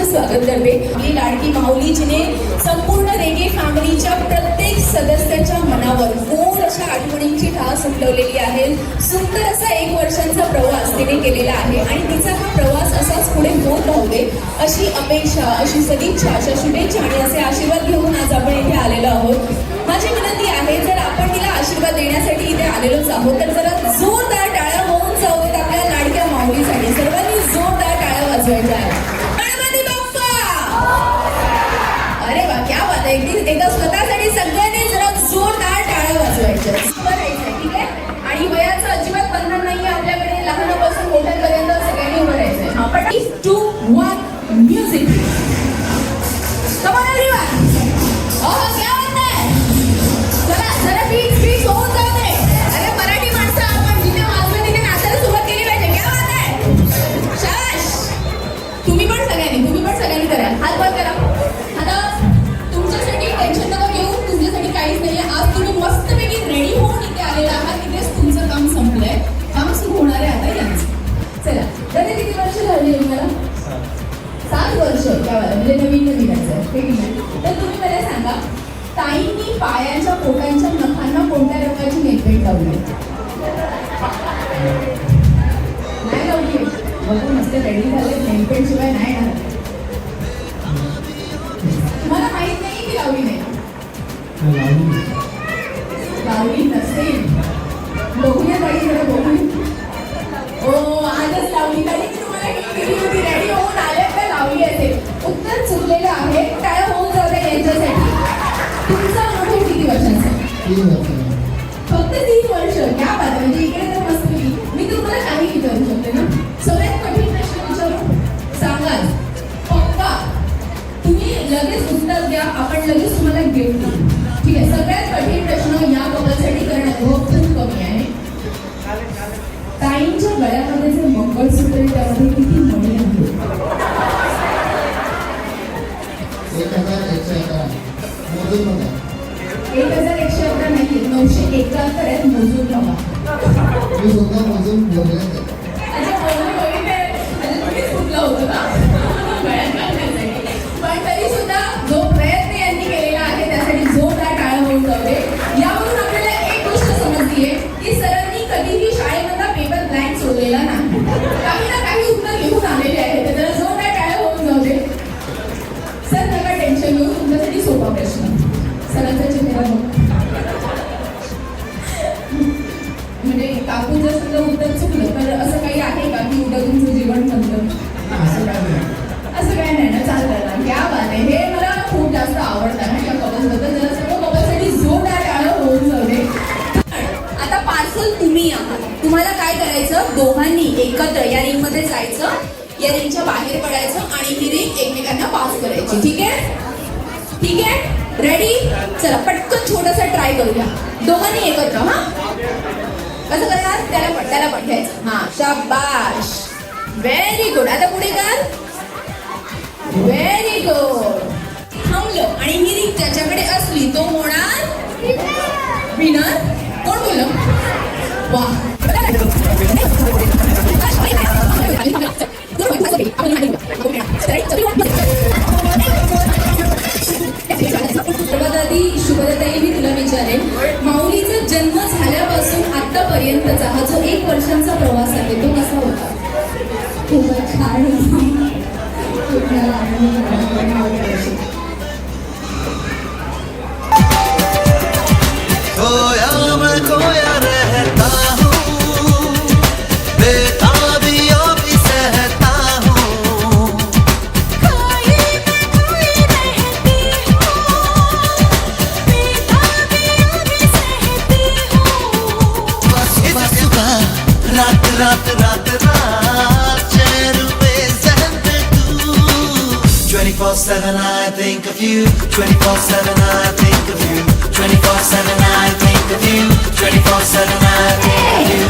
स्वागत करते आपली लाडकी माऊली, जिने संपूर्ण रेगे फॅमिलीच्या प्रत्येक सदस्याच्या मनावर गोड अशा आठवणींची ठास उमटवलेली आहे. सुंदर असा 1 वर्षांचा प्रवास तिने केलेला आहे आणि तिचा हा प्रवास असाच पुढे होत राहू दे अशी अपेक्षा, अशी सदिच्छा, अशा शुभेच्छा आणि असे आशीर्वाद घेऊन आज आपण इथे आलेलो आहोत. माझी विनंती आहे, जर आपण तिला आशीर्वाद देण्यासाठी इथे आलेलोच आहोत तर जरा जोरदार टाळ्या होऊन जाऊ देत आपल्या लाडक्या माऊलीसाठी. सर्वांनी जोरदार टाळ्या वाजवायच्या आहेत. गणपती बाप्पा! अरे वा, क्या बात आहे. एकदा स्वतःसाठी सगळ्यांनी जरा जोरदार टाळ्या वाजवायच्या. ठीक आहे. आणि वयाचं अजिबात बंधन नाहीये आपल्याकडे. लहानापासून मोठ्यांपर्यंत सगळ्यांनी उभं राहायचंय. हा, पण 3, 2, 1 म्युझिक. Come on everyone. क्या बात आहे. चला जरा बीट होऊन जाऊ दे. अरे मराठी माणसं आपण जिथे वाजवत तिथे नाचायला सुरुवात केली पाहिजे. क्या बात आहे. शाबाश. तुम्ही पण सगळ्यांनी करा. हात वर करा. आता तुमच्यासाठी टेन्शन नका घेऊ. तुमच्यासाठी काहीच नाहीये. आज तुम्ही मस्तपैकी रेडी होऊन इथे आलेला आहात. तिथेच तुमचं काम संपलंय. काम सुरू होणार आहे आता यांचं. चला, तर किती वर्ष झाली तुम्हाला? 7 वर्ष. क्या बात. म्हणजे नवीन आहे. तर तुम्ही मला सांगा, ताईंनी पायांच्या पोटांच्या नखांना कोणत्या रंगाची नेलपेंट लावली? नाही लावली. बघू मस्त रेडी झाले. नेलपेंट शिवाय नाही ना. मला माहित नाही की लावली नाही. लावली नसेल. बघूया ताई, जरा बघू. ओ, आजच लावली. ताई तुम्हाला किती होती? रेडी होऊन आले का लावली असेल? उत्तर चुकलेलं आहे. काय होऊन जाऊ द्या यांच्यासाठी. तुमचा अनुभव किती वर्षांचा? 3 वर्ष. फक्त 3 वर्ष. क्या बात आहे. म्हणजे इकडे तर मस्त. मी तुम्हाला काही विचारू शकते ना? सगळ्यात कठीण प्रश्न विचारू. सांगा पक्का. तुम्ही लगेच उत्तर द्या. आपण लगेच तुम्हाला गिफ्ट देऊ. ठीक आहे. सगळ्यात कठीण प्रश्न या कपलसाठी कारण अनुभव खूप कमी आहे. ताईंच्या गळ्यामध्ये जे मंगळसूत्र आहे त्यामध्ये किती मणी आहे? 1111. मोजून बघा. 1111 नाही, 971 आहेत. मोजून बघा. मी सुद्धा मोजून बोलले. अच्छा, तुम्ही चुकलं होतं का? पण तरी सुद्धा जो प्रयत्न यांनी केलेला आहे त्यासाठी जोरदार टाळ्या होऊन जाऊ दे. यावरून आपल्याला एक गोष्ट समजली आहे की सरांनी कधीही शाळेमधला पेपर ब्लँक सोडलेला नाही. काही ना काही उत्तर लिहून आलेले आहे. तर जरा जोरदार टाळ्या होऊन जाऊ दे. सर नका टेन्शन घेऊ. तुमच्यासाठी सोपा प्रश्न. सरांचा चेहरा बघ. म्हणजे काकू जर सुद्धा उत्तर चुकलं तर असं काही आहे का की उद्या तुमचं जीवन बनतं? असं काय नाही. असं काही नाही ना. चालतं ना. क्या बात आहे. हे मला खूप जास्त आवडतं ना या कपल्सबद्दल. जरा सर्व कपल्ससाठी जोरदार टाळ्या होऊन जाऊ दे. आता पार्सल तुम्ही आहात. तुम्हाला काय करायचं? दोघांनी एकत्र या रिंग मध्ये जायचं. या रिंगच्या बाहेर पडायचं आणि ही रिंग एकमेकांना पास करायची. ठीक आहे? ठीक आहे. रेडी? चला पटकन छोटासा ट्राय करूया. दोघांनी एकत्र. हा, कसं करणार? त्याला पण घ्यायचं. हा, शाबाश. Very good. आता पुढे कर. Very good. थांबलो आणि ही रिंग त्याच्याकडे असली तो होणार विनर. कोण बोललं? वा. सर्वात आधी शुभदाताई, मी तुला विचारेन, माऊलीचा जन्म झाल्यापासून आतापर्यंतचा हा जो 1 वर्षांचा प्रवास आहे तो कसा होता? खूपच छान होता. खोया मैं खोया रहता हूँ, बेताबियों भी सहता हूँ. खोई मैं खोई रहती हूँ, बेताबियों भी सहती हूँ. सुबह सुबह रात रात रात रात चैन में जहन पे तू. 24/7 I think of you. 24/7 I think of you. 24/7 I think of you. 24/7 I think of you.